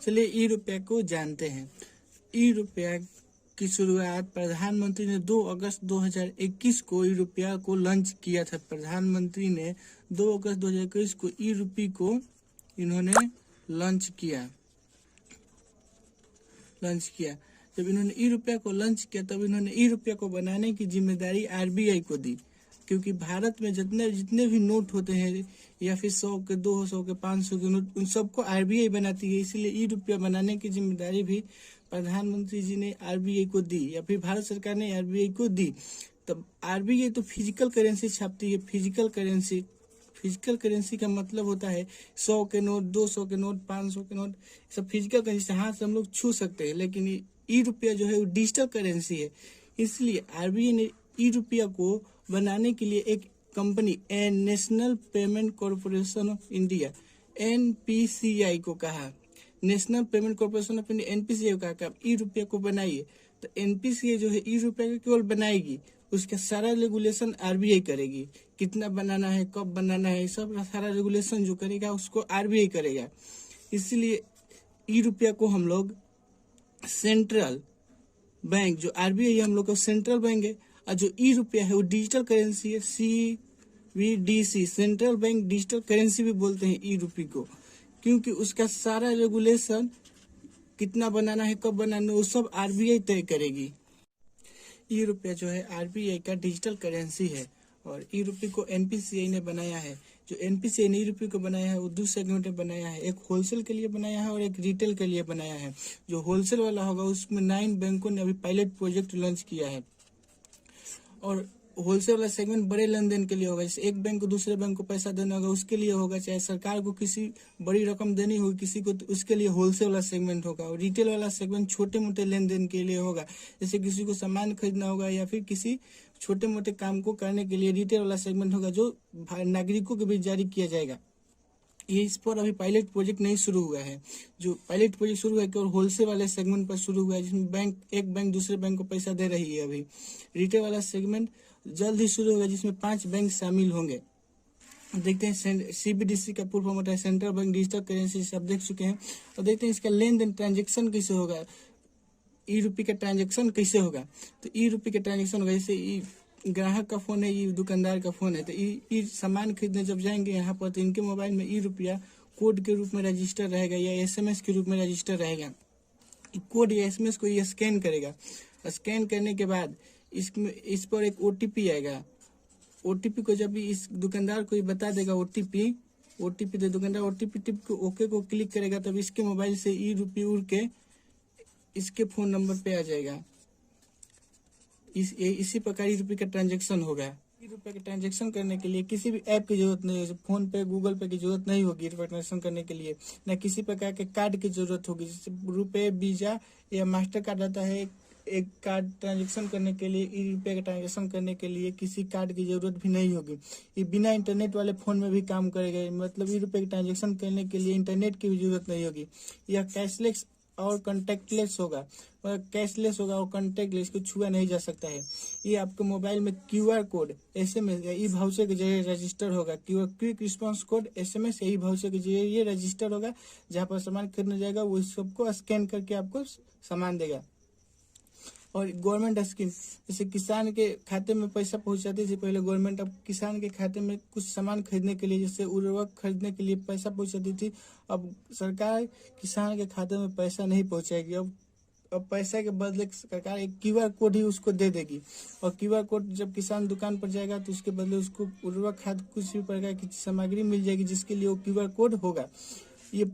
चलिए ई रुपया को जानते हैं। ई रुपया की शुरुआत प्रधानमंत्री ने 2 अगस्त 2021 को ई रुपया को लॉन्च किया था। प्रधानमंत्री ने 2 अगस्त 2021 को ई रुपये को इन्होंने लॉन्च किया। जब इन्होंने ई रुपया को लॉन्च किया तब इन्होंने ई रुपया को बनाने की जिम्मेदारी आरबीआई को दी, क्योंकि भारत में जितने भी नोट होते हैं या फिर 100 के 200 के 500 के नोट, उन सबको आरबीआई बनाती है। इसलिए ई रुपया बनाने की जिम्मेदारी भी प्रधानमंत्री जी ने आरबीआई को दी या फिर भारत सरकार ने आरबीआई को दी। तब आरबीआई तो फिजिकल करेंसी छापती है। फिजिकल करेंसी का मतलब होता है 100 के नोट, 200 के नोट, 500 के नोट, सब फिजिकल करेंसी हाथ से हम लोग छू सकते हैं। लेकिन ई रुपया जो है वो डिजिटल करेंसी है। इसलिए आरबीआई ने ई रुपया को बनाने के लिए एक company national payment corporation of India NPCI को कहा। National payment corporation of India NPCI को कहा ई रुपया को बनाइए। तो एनपीसीआई जो है ई रुपया को केवल बनाएगी, उसका सारा रेगुलेशन आरबीआई करेगी। कितना बनाना है, कब बनाना है, सब सारा रेगुलेशन जो करेगा उसको आरबीआई करेगा। इसलिए ई रुपया को हम लोग सेंट्रल बैंक, जो आरबीआई हम लोग का सेंट्रल बैंक है, और जो ई रुपया है वो डिजिटल करेंसी है, CBDC, central bank digital currency भी बोलते हैं ई रुपये को, क्योंकि उसका सारा रेगुलेशन कितना बनाना है, कब बनाना है, वो सब आरबीआई तय करेगी। ई रुपया जो है आरबीआई का डिजिटल करेंसी है और ई रुपये को एनपीसीआई ने बनाया है। जो एनपीसीआई ने ई रुपये को बनाया है वो 2 सेगमेंट में बनाया है, एक होलसेल के लिए बनाया है और एक रिटेल के लिए बनाया है। जो होलसेल वाला होगा उसमें 9 बैंकों ने अभी पायलट प्रोजेक्ट लॉन्च किया है और होलसेल वाला सेगमेंट बड़े लेन देन के लिए होगा। जैसे एक बैंक को दूसरे बैंक को पैसा देना होगा उसके लिए होगा, चाहे सरकार को किसी बड़ी रकम देनी होगी किसी को, तो उसके लिए होलसेल वाला सेगमेंट होगा। और रिटेल वाला सेगमेंट छोटे मोटे लेन देन के लिए होगा, जैसे किसी को सामान खरीदना होगा या फिर किसी छोटे मोटे काम को करने के लिए रिटेल वाला सेगमेंट होगा, जो नागरिकों के बीच जारी किया जाएगा। ये इस पर अभी पायलट प्रोजेक्ट नहीं शुरू हुआ है। जो पायलट प्रोजेक्ट शुरू है केवल होलसेल वाले सेगमेंट पर शुरू हुआ है, जिसमें एक बैंक दूसरे बैंक को पैसा दे रही है। अभी रिटेल वाला सेगमेंट जल्द ही शुरू होगा, जिसमें 5 बैंक शामिल होंगे। देखते हैं सीबीडीसी का पूर्ण फॉर्म होता है सेंट्रल बैंक डिजिटल करेंसी, सब देख चुके हैं। और देखते हैं इसका लेन देन ट्रांजेक्शन कैसे होगा, ई रुपये का ट्रांजेक्शन कैसे होगा। तो ई रुपये का ट्रांजेक्शन होगा, जैसे ग्राहक का फोन है, ये दुकानदार का फोन है, तो ये सामान खरीदने जब जाएंगे यहाँ पर तो इनके मोबाइल में ई रुपया कोड के रूप में रजिस्टर रहेगा या एसएमएस के रूप में रजिस्टर रहेगा। कोड या एसएमएस को ये स्कैन करेगा। स्कैन करने के बाद इस पर एक ओटीपी आएगा। ओटीपी को जब भी इस दुकानदार को बता देगा, ओटीपी तो दुकानदार ओटीपी टिप को ओके को क्लिक करेगा, तब इसके मोबाइल से ई रुपये उड़ के इसके फोन नंबर पे आ जाएगा। इसी प्रकार ई रुपये का ट्रांजेक्शन होगा। ई रुपये का ट्रांजेक्शन करने के लिए किसी भी ऐप की जरूरत नहीं है, फोन पे गूगल पे की जरूरत नहीं होगी ट्रांजेक्शन करने के लिए, न किसी प्रकार के कार्ड की जरूरत होगी। जैसे रुपए, वीजा या मास्टर कार्ड आता है, एक कार्ड ट्रांजेक्शन करने के लिए, ई रुपये का ट्रांजेक्शन करने के लिए किसी कार्ड की जरूरत भी नहीं होगी। ये बिना इंटरनेट वाले फोन में भी काम करेगा। मतलब ई रुपये का ट्रांजेक्शन करने के लिए इंटरनेट की भी जरूरत नहीं होगी। यह कैशलेस और कॉन्टेक्टलेस होगा, कैशलेस होगा और कॉन्टेक्टलेस को छुआ नहीं जा सकता है। ये आपके मोबाइल में क्यूआर कोड, एसएमएस या ई वाउचर के जरिए रजिस्टर होगा। क्विक रिस्पांस कोड, एसएमएस या ई वाउचर के जरिए ये रजिस्टर होगा। जहाँ पर सामान खरीदने जाएगा वो सबको स्कैन करके आपको सामान देगा। और गवर्नमेंट स्कीम, जैसे किसान के खाते में पैसा पहुंचाती थी पहले गवर्नमेंट, अब किसान के खाते में कुछ सामान खरीदने के लिए, जैसे उर्वरक खरीदने के लिए पैसा पहुंचाती थी, अब सरकार किसान के खाते में पैसा नहीं पहुंचाएगी। अब पैसा के बदले सरकार एक क्यूआर कोड ही उसको दे देगी। और क्यूआर कोड जब किसान दुकान पर जाएगा तो उसके बदले उसको उर्वरक खाद कुछ भी प्रकार की सामग्री मिल जाएगी, जिसके लिए वो क्यूआर कोड होगा। ये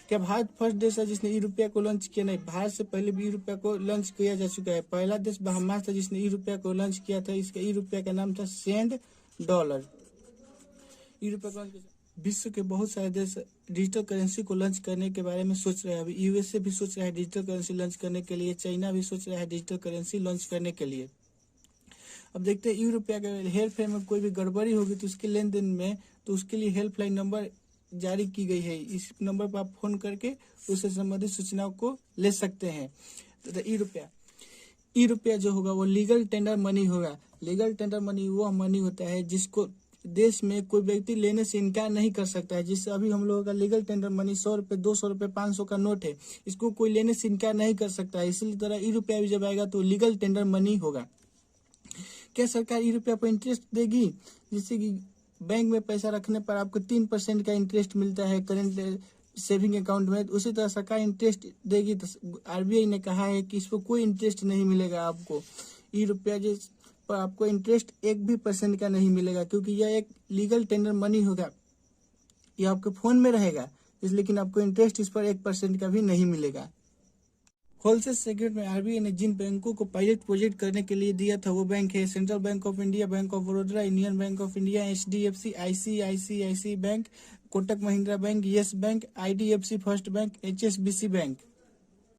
क्या भारत फर्स्ट देश है जिसने ई रुपया को लॉन्च किया? नहीं, भारत से पहले भी ई रुपया को लॉन्च किया जा चुका है। पहला देश बहामास था जिसने ई रुपया को लॉन्च किया था। इसका ई रुपया का नाम था $100। ई रुपया को विश्व के बहुत सारे देश डिजिटल करेंसी को लॉन्च करने के बारे में सोच रहे हैं। अभी यूएसए भी सोच रहा है डिजिटल करेंसी लॉन्च करने के लिए, चाइना भी सोच रहा है डिजिटल करेंसी लॉन्च करने के लिए। अब देखते हैं ई रुपया के हेर फेर में कोई भी गड़बड़ी होगी तो उसके लेन देन में, तो उसके लिए हेल्पलाइन नंबर जारी की गई है। इस नंबर पर आप फोन करके उससे संबंधित सूचनाओं को ले सकते हैं। तो ई रुपया जो होगा वो लीगल टेंडर मनी होगा। लीगल टेंडर मनी वो मनी होता है जिसको देश में कोई व्यक्ति लेने से इनकार नहीं कर सकता है। जिससे अभी हम लोगों का लीगल टेंडर मनी 100 रुपये, 200 रुपये, 500 का नोट है, इसको कोई लेने से इनकार नहीं कर सकता है। इसी तरह ई-रुपया भी जब आएगा तो लीगल टेंडर मनी होगा। क्या सरकार ई-रुपया पर इंटरेस्ट देगी? जिससे कि बैंक में पैसा रखने पर आपको 3% का इंटरेस्ट मिलता है करेंट सेविंग अकाउंट में, उसी तरह सरकार इंटरेस्ट देगी। तो आरबीआई ने कहा है कि इस पर कोई इंटरेस्ट नहीं मिलेगा आपको। ई-रुपया जिस पर आपको इंटरेस्ट 1% का नहीं मिलेगा, क्योंकि यह एक लीगल टेंडर मनी होगा। यह आपके फोन में रहेगा, इसलिए लेकिन आपको इंटरेस्ट इस पर 1% का भी नहीं मिलेगा। होलसेल सेगमेंट में आरबीआई ने जिन बैंकों को पायलट प्रोजेक्ट करने के लिए दिया था वो बैंक है central bank of India, bank of Baroda, Indian bank of India, HDFC, ICICI bank, Kotak Mahindra bank, yes bank, IDFC first bank, HSBC bank.